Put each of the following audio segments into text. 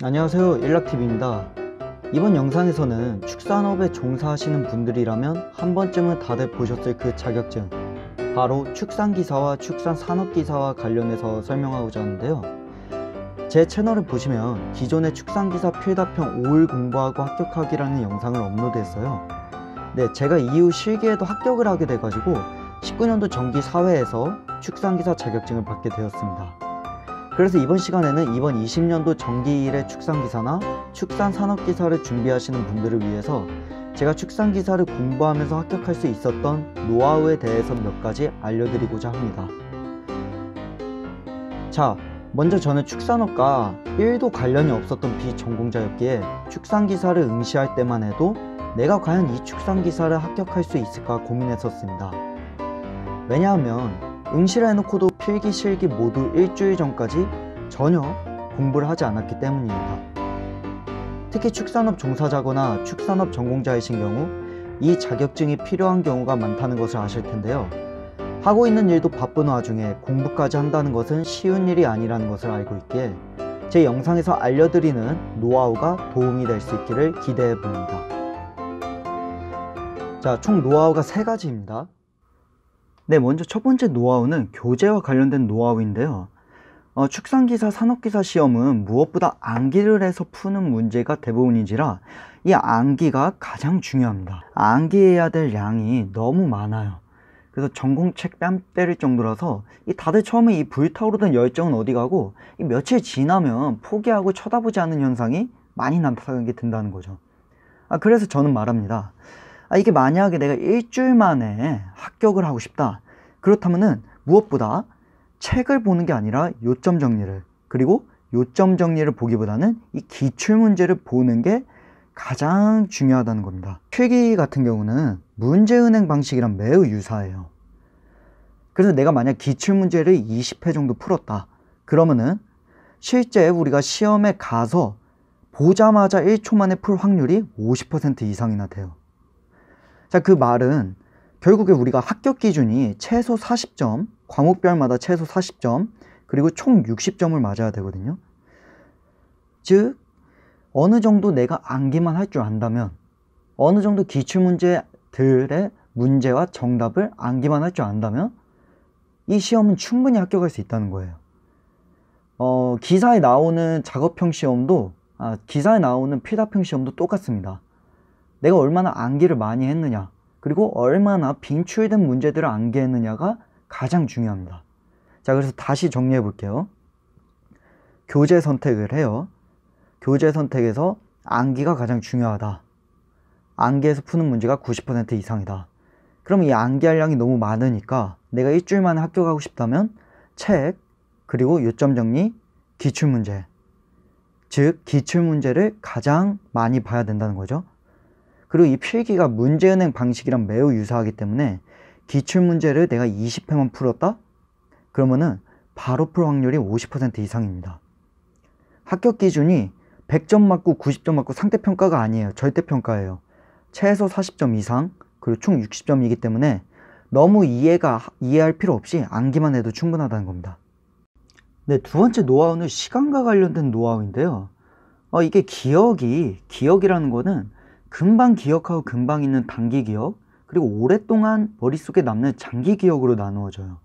안녕하세요, 일락TV입니다. 이번 영상에서는 축산업에 종사하시는 분들이라면 한 번쯤은 다들 보셨을 그 자격증, 바로 축산기사와 축산산업기사와 관련해서 설명하고자 하는데요. 제 채널을 보시면 기존의 축산기사 필답형 5일 공부하고 합격하기라는 영상을 업로드했어요. 네, 제가 이후 실기에도 합격을 하게 돼가지고 19년도 정기사회에서 축산기사 자격증을 받게 되었습니다. 그래서 이번 시간에는 이번 20년도 정기 1회 축산기사나 축산산업기사를 준비하시는 분들을 위해서 제가 축산기사를 공부하면서 합격할 수 있었던 노하우에 대해서 몇 가지 알려드리고자 합니다. 자, 먼저 저는 축산업과 1도 관련이 없었던 비전공자였기에 축산기사를 응시할 때만 해도 내가 과연 이 축산기사를 합격할 수 있을까 고민했었습니다. 왜냐하면 응시를 해놓고도 필기 실기 모두 일주일 전까지 전혀 공부를 하지 않았기 때문입니다. 특히 축산업 종사자거나 축산업 전공자이신 경우 이 자격증이 필요한 경우가 많다는 것을 아실 텐데요. 하고 있는 일도 바쁜 와중에 공부까지 한다는 것은 쉬운 일이 아니라는 것을 알고 있기에 제 영상에서 알려드리는 노하우가 도움이 될 수 있기를 기대해 봅니다. 자, 총 노하우가 3가지입니다. 네, 먼저 첫 번째 노하우는 교재와 관련된 노하우인데요. 축산기사, 산업기사 시험은 무엇보다 암기를 해서 푸는 문제가 대부분인지라 이 암기가 가장 중요합니다. 암기해야 될 양이 너무 많아요. 그래서 전공책 뺨 때릴 정도라서 다들 처음에 이 불타오르던 열정은 어디 가고 며칠 지나면 포기하고 쳐다보지 않는 현상이 많이 나타나게 된다는 거죠. 그래서 저는 말합니다. 이게 만약에 내가 일주일 만에 합격을 하고 싶다. 그렇다면은 무엇보다 책을 보는 게 아니라 요점 정리를, 그리고 요점 정리를 보기보다는 이 기출문제를 보는 게 가장 중요하다는 겁니다. 필기 같은 경우는 문제은행 방식이랑 매우 유사해요. 그래서 내가 만약 기출문제를 20회 정도 풀었다. 그러면은 실제 우리가 시험에 가서 보자마자 1초 만에 풀 확률이 50% 이상이나 돼요. 자, 그 말은 결국에 우리가 합격 기준이 최소 40점, 과목별마다 최소 40점, 그리고 총 60점을 맞아야 되거든요. 즉, 어느 정도 내가 암기만 할 줄 안다면, 어느 정도 기출문제들의 문제와 정답을 암기만 할 줄 안다면 이 시험은 충분히 합격할 수 있다는 거예요. 기사에 나오는 작업형 시험도, 기사에 나오는 필답형 시험도 똑같습니다. 내가 얼마나 암기를 많이 했느냐, 그리고 얼마나 빈출된 문제들을 암기했느냐가 가장 중요합니다. 자, 그래서 다시 정리해 볼게요. 교재 선택을 해요. 교재 선택에서 암기가 가장 중요하다. 암기에서 푸는 문제가 90% 이상이다. 그럼 이 암기할 양이 너무 많으니까 내가 일주일 만에 합격하고 싶다면 책, 그리고 요점 정리, 기출문제, 즉 기출문제를 가장 많이 봐야 된다는 거죠. 그리고 이 필기가 문제은행 방식이랑 매우 유사하기 때문에 기출문제를 내가 20회만 풀었다? 그러면은 바로 풀 확률이 50% 이상입니다. 합격 기준이 100점 맞고 90점 맞고 상대평가가 아니에요. 절대평가예요. 최소 40점 이상, 그리고 총 60점이기 때문에 너무 이해할 필요 없이 암기만 해도 충분하다는 겁니다. 네, 두 번째 노하우는 시간과 관련된 노하우인데요. 이게 기억이라는 거는 금방 기억하고 금방 잊는 단기 기억, 그리고 오랫동안 머릿속에 남는 장기 기억으로 나누어져요.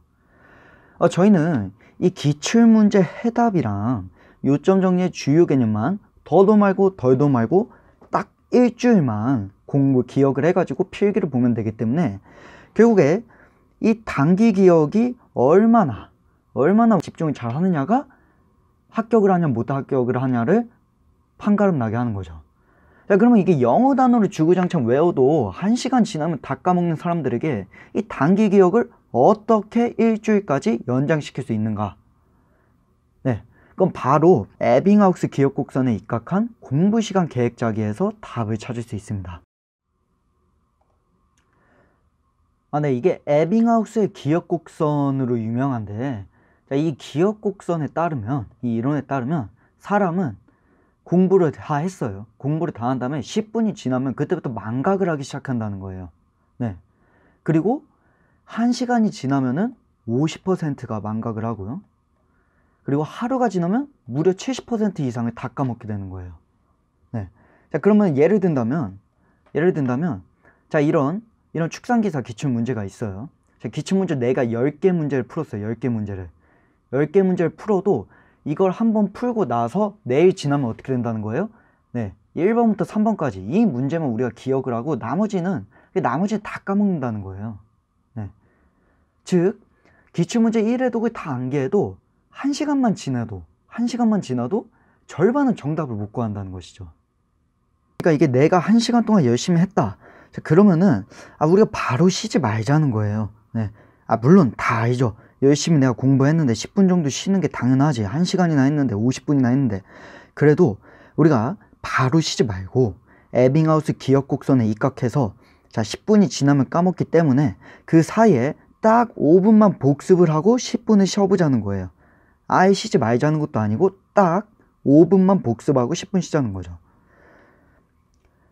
저희는 이 기출문제 해답이랑 요점 정리의 주요 개념만 더도 말고 덜도 말고 딱 일주일만 기억을 해가지고 필기를 보면 되기 때문에 결국에 이 단기 기억이 얼마나 집중을 잘 하느냐가 합격을 하냐 못 합격을 하냐를 판가름 나게 하는 거죠. 자, 그러면 이게 영어 단어를 주구장창 외워도 1시간 지나면 다 까먹는 사람들에게 이 단기 기억을 어떻게 일주일까지 연장시킬 수 있는가? 네, 그럼 바로 에빙하우스 기억 곡선에 입각한 공부시간 계획 짜기에서 답을 찾을 수 있습니다. 네, 이게 에빙하우스의 기억 곡선으로 유명한데, 자, 이 기억 곡선에 따르면, 이 이론에 따르면 사람은 공부를 다 했어요. 공부를 다 한 다음에 10분이 지나면 그때부터 망각을 하기 시작한다는 거예요. 네. 그리고 1시간이 지나면은 50%가 망각을 하고요. 그리고 하루가 지나면 무려 70% 이상을 다 까먹게 되는 거예요. 네. 자, 그러면 예를 든다면, 자, 이런 축산기사 기출문제가 있어요. 자, 기출문제 내가 10개 문제를 풀었어요. 10개 문제를. 10개 문제를 풀어도 이걸 한번 풀고 나서 내일 지나면 어떻게 된다는 거예요? 네. 1번부터 3번까지 이 문제만 우리가 기억을 하고 나머지는 다 까먹는다는 거예요. 네. 즉, 기출문제 1회 독을 다 암기해도 1시간만 지나도 절반은 정답을 못 구한다는 것이죠. 그러니까 이게 내가 1시간 동안 열심히 했다. 자, 그러면은 우리가 바로 쉬지 말자는 거예요. 네. 물론 다 알죠. 열심히 내가 공부했는데 10분 정도 쉬는 게 당연하지. 1시간이나 했는데 50분이나 했는데 그래도 우리가 바로 쉬지 말고 에빙하우스 기억 곡선에 입각해서 자 10분이 지나면 까먹기 때문에 그 사이에 딱 5분만 복습을 하고 10분을 쉬어보자는 거예요. 아예 쉬지 말자는 것도 아니고 딱 5분만 복습하고 10분 쉬자는 거죠.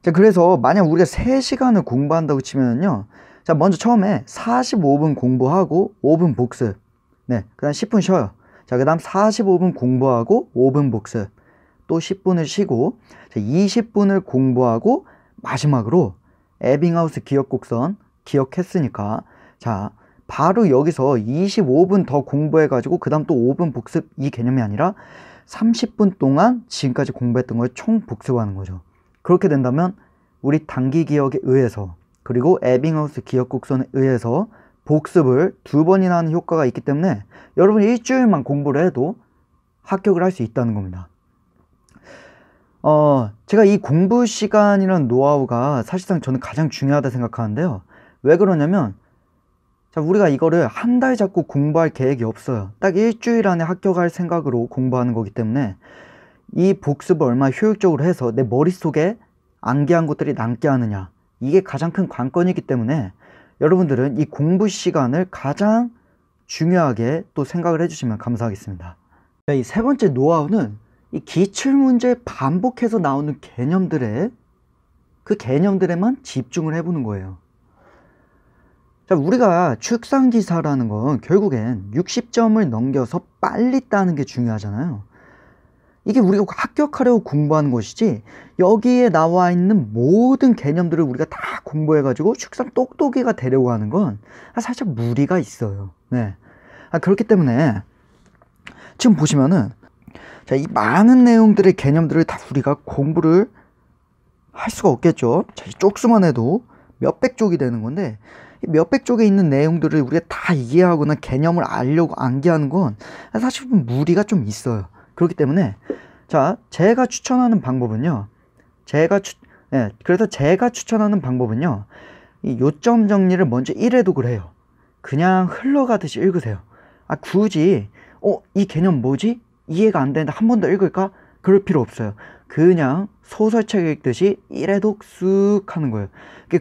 자, 그래서 만약 우리가 3시간을 공부한다고 치면요. 자, 먼저 처음에 45분 공부하고 5분 복습. 네, 그 다음 10분 쉬어요. 자, 그 다음 45분 공부하고 5분 복습. 또 10분을 쉬고, 자, 20분을 공부하고 마지막으로 에빙하우스 기억 곡선 기억했으니까, 자, 바로 여기서 25분 더 공부해가지고 그 다음 또 5분 복습 이 개념이 아니라 30분 동안 지금까지 공부했던 걸 총 복습하는 거죠. 그렇게 된다면 우리 단기 기억에 의해서 그리고 에빙하우스 기억 곡선에 의해서 복습을 2번이나 하는 효과가 있기 때문에 여러분이 일주일만 공부를 해도 합격을 할 수 있다는 겁니다. 제가 이 공부 시간이라는 노하우가 사실상 저는 가장 중요하다 생각하는데요. 왜 그러냐면 자, 우리가 이거를 한 달 잡고 공부할 계획이 없어요. 딱 일주일 안에 합격할 생각으로 공부하는 거기 때문에 이 복습을 얼마나 효율적으로 해서 내 머릿속에 암기한 것들이 남게 하느냐, 이게 가장 큰 관건이기 때문에 여러분들은 이 공부 시간을 가장 중요하게 또 생각을 해주시면 감사하겠습니다. 이 세 번째 노하우는 이 기출문제 반복해서 나오는 그 개념들에만 집중을 해보는 거예요. 자, 우리가 축산기사라는 건 결국엔 60점을 넘겨서 빨리 따는 게 중요하잖아요. 이게 우리가 합격하려고 공부하는 것이지 여기에 나와 있는 모든 개념들을 우리가 다 공부해가지고 축산 똑똑이가 되려고 하는 건 살짝 무리가 있어요. 네. 그렇기 때문에 지금 보시면은 자, 이 많은 내용들의 개념들을 다 우리가 공부를 할 수가 없겠죠. 자, 이 쪽수만 해도 몇백 쪽이 되는 건데 이 몇백 쪽에 있는 내용들을 우리가 다 이해하거나 개념을 알려고 암기하는 건 사실 무리가 좀 있어요. 그렇기 때문에 자, 제가 추천하는 방법은요. 그래서 제가 추천하는 방법은요. 이 요점 정리를 먼저 1회 독을 해요. 그냥 흘러가듯이 읽으세요. 굳이 이 개념 뭐지? 이해가 안 되는데 한 번 더 읽을까? 그럴 필요 없어요. 그냥 소설책 읽듯이 1회 독 쑥 하는 거예요.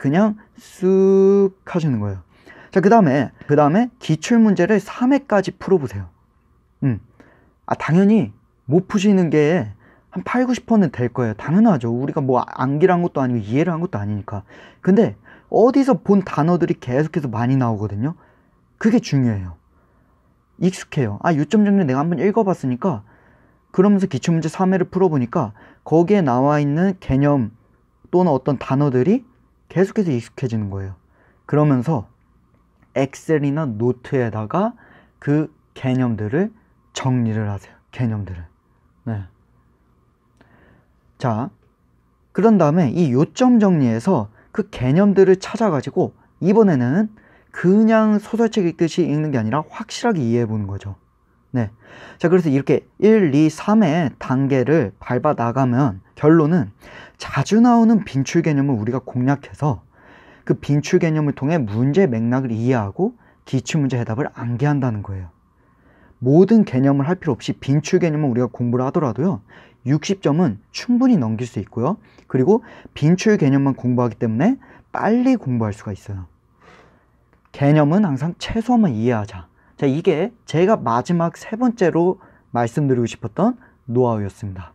그냥 쑥 하시는 거예요. 자, 그 다음에 기출문제를 3회까지 풀어보세요. 당연히 못 푸시는 게 한 8, 90%는 될 거예요. 당연하죠. 우리가 뭐 암기를 한 것도 아니고 이해를 한 것도 아니니까. 근데 어디서 본 단어들이 계속해서 많이 나오거든요. 그게 중요해요. 익숙해요. 요점 정리 내가 한번 읽어봤으니까 그러면서 기출문제 3회를 풀어보니까 거기에 나와 있는 개념 또는 어떤 단어들이 계속해서 익숙해지는 거예요. 그러면서 엑셀이나 노트에다가 그 개념들을 정리를 하세요. 개념들을. 네. 자, 그런 다음에 이 요점 정리에서 그 개념들을 찾아가지고 이번에는 그냥 소설책 읽듯이 읽는 게 아니라 확실하게 이해해 보는 거죠. 네. 자, 그래서 이렇게 1, 2, 3의 단계를 밟아 나가면 결론은 자주 나오는 빈출 개념을 우리가 공략해서 그 빈출 개념을 통해 문제 맥락을 이해하고 기출문제 해답을 암기한다는 거예요. 모든 개념을 할 필요 없이 빈출 개념을 우리가 공부를 하더라도요 60점은 충분히 넘길 수 있고요. 그리고 빈출 개념만 공부하기 때문에 빨리 공부할 수가 있어요. 개념은 항상 최소한만 이해하자. 자, 이게 제가 마지막 세 번째로 말씀드리고 싶었던 노하우였습니다.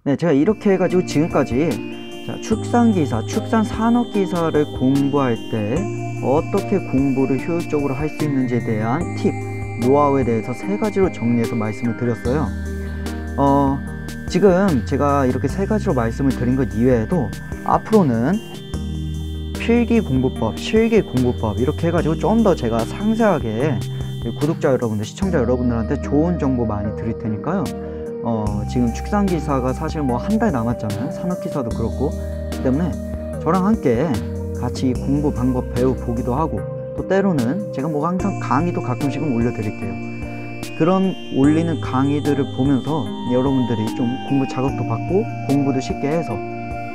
네, 제가 이렇게 해가지고 지금까지 축산기사, 축산산업기사를 공부할 때 어떻게 공부를 효율적으로 할 수 있는지에 대한 팁 노하우에 대해서 3가지로 정리해서 말씀을 드렸어요. 지금 제가 이렇게 3가지로 말씀을 드린 것 이외에도 앞으로는 필기 공부법, 실기 공부법 이렇게 해가지고 좀 더 제가 상세하게 구독자 여러분들, 시청자 여러분들한테 좋은 정보 많이 드릴 테니까요. 지금 축산기사가 사실 뭐 한 달 남았잖아요. 산업기사도 그렇고. 그 때문에 저랑 함께 같이 공부 방법 배워보기도 하고, 또 때로는 제가 뭐 항상 강의도 가끔씩은 올려드릴게요. 그런 올리는 강의들을 보면서 여러분들이 좀 공부 자극도 받고 공부도 쉽게 해서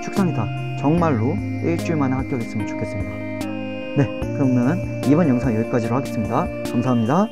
축산기사 정말로 일주일 만에 합격했으면 좋겠습니다. 네, 그러면 이번 영상 여기까지로 하겠습니다. 감사합니다.